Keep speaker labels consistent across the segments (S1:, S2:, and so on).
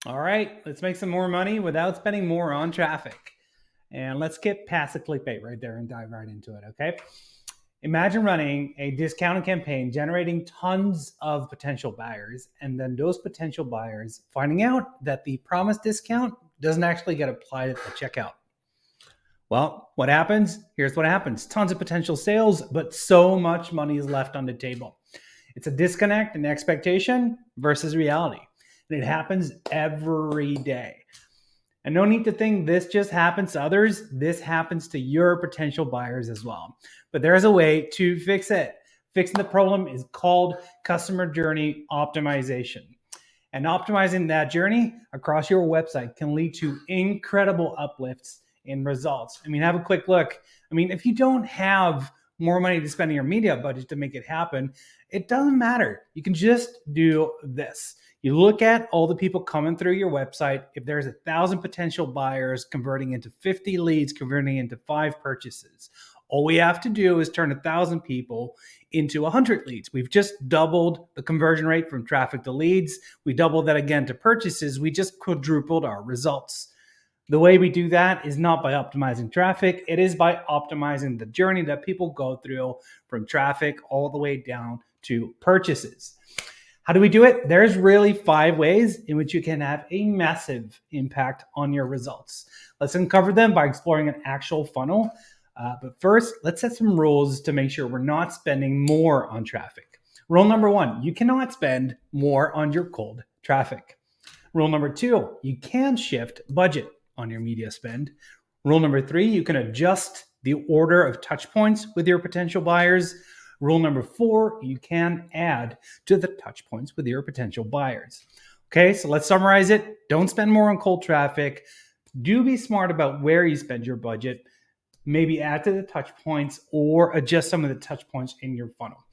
S1: All right, let's make some more money without spending more on traffic. And let's get past the clickbait right there and dive right into it, okay? Imagine running a discounted campaign, generating tons of potential buyers, and then those potential buyers finding out that the promised discount doesn't actually get applied at the checkout. Well, what happens? Here's what happens. Tons of potential sales, but so much money is left on the table. It's a disconnect in expectation versus reality. And it happens every day. And no need to think this just happens to others. This happens to your potential buyers as well. But there's a way to fix it. Fixing the problem is called customer journey optimization. And optimizing that journey across your website can lead to incredible uplifts in results. I mean, have a quick look. I mean, if you don't have more money to spend in your media budget to make it happen, it doesn't matter. You can just do this. You look at all the people coming through your website. If there's 1,000 potential buyers converting into 50 leads, converting into 5 purchases, all we have to do is turn 1,000 people into 100 leads. We've just doubled the conversion rate from traffic to leads. We doubled that again to purchases. We just quadrupled our results. The way we do that is not by optimizing traffic. It is by optimizing the journey that people go through from traffic all the way down to purchases. How do we do it? There's really 5 ways in which you can have a massive impact on your results. Let's uncover them by exploring an actual funnel. But first, let's set some rules to make sure we're not spending more on traffic. Rule number 1, you cannot spend more on your cold traffic. Rule number 2, you can shift budget on your media spend. Rule number 3, you can adjust the order of touch points with your potential buyers. Rule number 4, you can add to the touch points with your potential buyers. Okay, so let's summarize it. Don't spend more on cold traffic. Do be smart about where you spend your budget. Maybe add to the touch points or adjust some of the touch points in your funnel.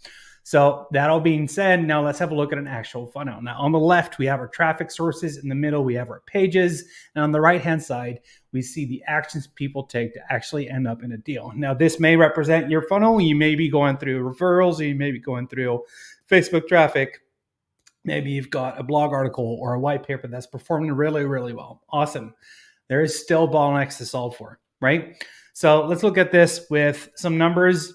S1: So that all being said, now let's have a look at an actual funnel. Now on the left, we have our traffic sources. In the middle, we have our pages. And on the right-hand side, we see the actions people take to actually end up in a deal. Now this may represent your funnel. You may be going through referrals, or you may be going through Facebook traffic. Maybe you've got a blog article or a white paper that's performing really, really well. Awesome. There is still bottlenecks to solve for, right? So let's look at this with some numbers.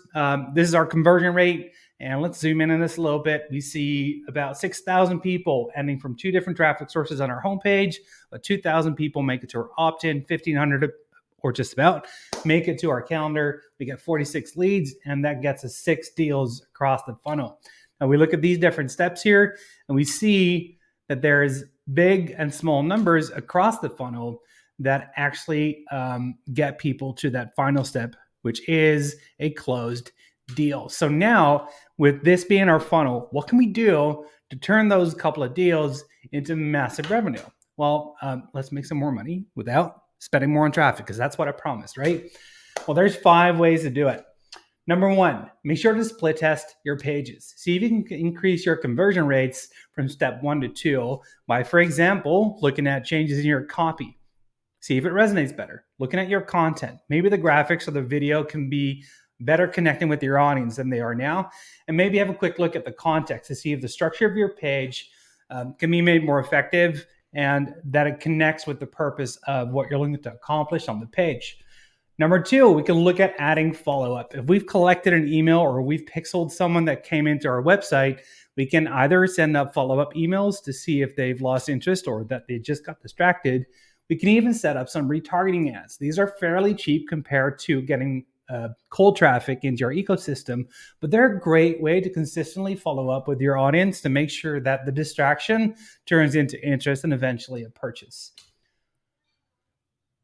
S1: This is our conversion rate. And let's zoom in on this a little bit. We see about 6,000 people ending from 2 different traffic sources on our homepage, but 2,000 people make it to our opt-in, 1,500 or just about make it to our calendar. We get 46 leads, and that gets us 6 deals across the funnel. Now we look at these different steps here, and we see that there's big and small numbers across the funnel that actually get people to that final step, which is a closed deal. So now with this being our funnel, what can we do to turn those couple of deals into massive revenue? Well, let's make some more money without spending more on traffic, because that's what I promised, right? Well, there's 5 ways to do it. Number 1, make sure to split test your pages. See if you can increase your conversion rates from step 1 to 2 by, for example, looking at changes in your copy. See if it resonates better. Looking at your content. Maybe the graphics or the video can be better connecting with your audience than they are now. And maybe have a quick look at the context to see if the structure of your page can be made more effective and that it connects with the purpose of what you're looking to accomplish on the page. Number 2, we can look at adding follow-up. If we've collected an email or we've pixeled someone that came into our website, we can either send up follow-up emails to see if they've lost interest or that they just got distracted. We can even set up some retargeting ads. These are fairly cheap compared to getting cold traffic into your ecosystem, but they're a great way to consistently follow up with your audience to make sure that the distraction turns into interest and eventually a purchase.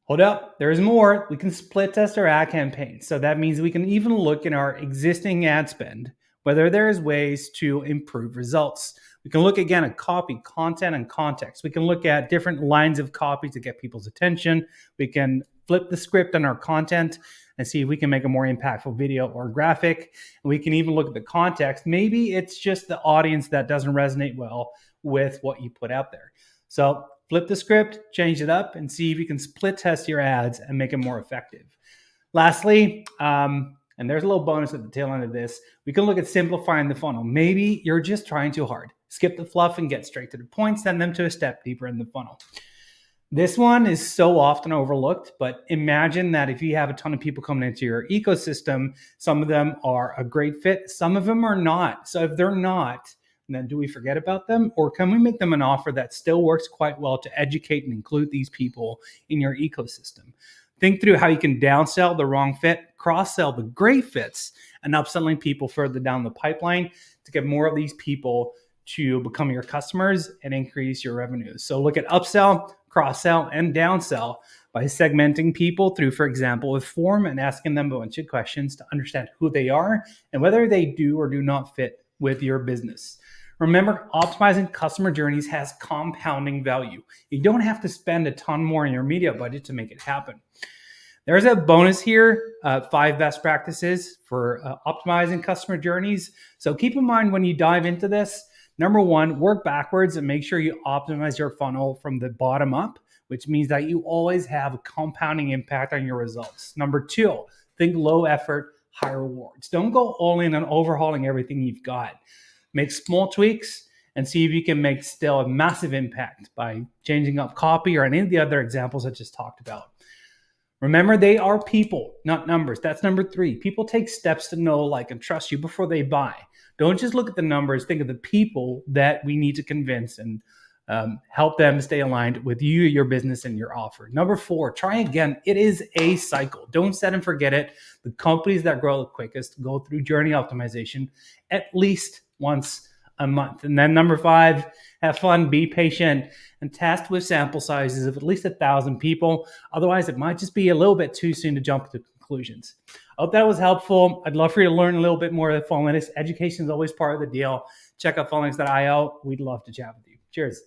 S1: Hold up, there's more. We can split test our ad campaigns. So that means we can even look in our existing ad spend, whether there's ways to improve results. We can look again at copy, content, and context. We can look at different lines of copy to get people's attention. We can flip the script on our content and see if we can make a more impactful video or graphic. And we can even look at the context. Maybe it's just the audience that doesn't resonate well with what you put out there. So flip the script, change it up, and see if you can split test your ads and make it more effective. Lastly, and there's a little bonus at the tail end of this, we can look at simplifying the funnel. Maybe you're just trying too hard. Skip the fluff and get straight to the point. Send them to a step deeper in the funnel. This one is so often overlooked, but imagine that if you have a ton of people coming into your ecosystem, some of them are a great fit, some of them are not. So if they're not, then do we forget about them? Or can we make them an offer that still works quite well to educate and include these people in your ecosystem? Think through how you can downsell the wrong fit, cross-sell the great fits, and upselling people further down the pipeline to get more of these people to become your customers and increase your revenues. So look at upsell, cross-sell, and downsell by segmenting people through, for example, a form and asking them a bunch of questions to understand who they are and whether they do or do not fit with your business. Remember, optimizing customer journeys has compounding value. You don't have to spend a ton more in your media budget to make it happen. There's a bonus here, 5 best practices for optimizing customer journeys. So keep in mind when you dive into this, number 1, work backwards and make sure you optimize your funnel from the bottom up, which means that you always have a compounding impact on your results. Number 2, think low effort, high rewards. Don't go all in on overhauling everything you've got. Make small tweaks and see if you can make still a massive impact by changing up copy or any of the other examples I just talked about. Remember, they are people, not numbers. That's number 3. People take steps to know, like, and trust you before they buy. Don't just look at the numbers. Think of the people that we need to convince and help them stay aligned with you, your business, and your offer. Number 4, try again. It is a cycle. Don't set and forget it. The companies that grow the quickest go through journey optimization at least once a month. And then number 5, have fun, be patient, and test with sample sizes of at least 1,000 people. Otherwise, it might just be a little bit too soon to jump to conclusions. I hope that was helpful. I'd love for you to learn a little bit more of Funnelytics. Education is always part of the deal. Check out funnelytics.io. We'd love to chat with you. Cheers.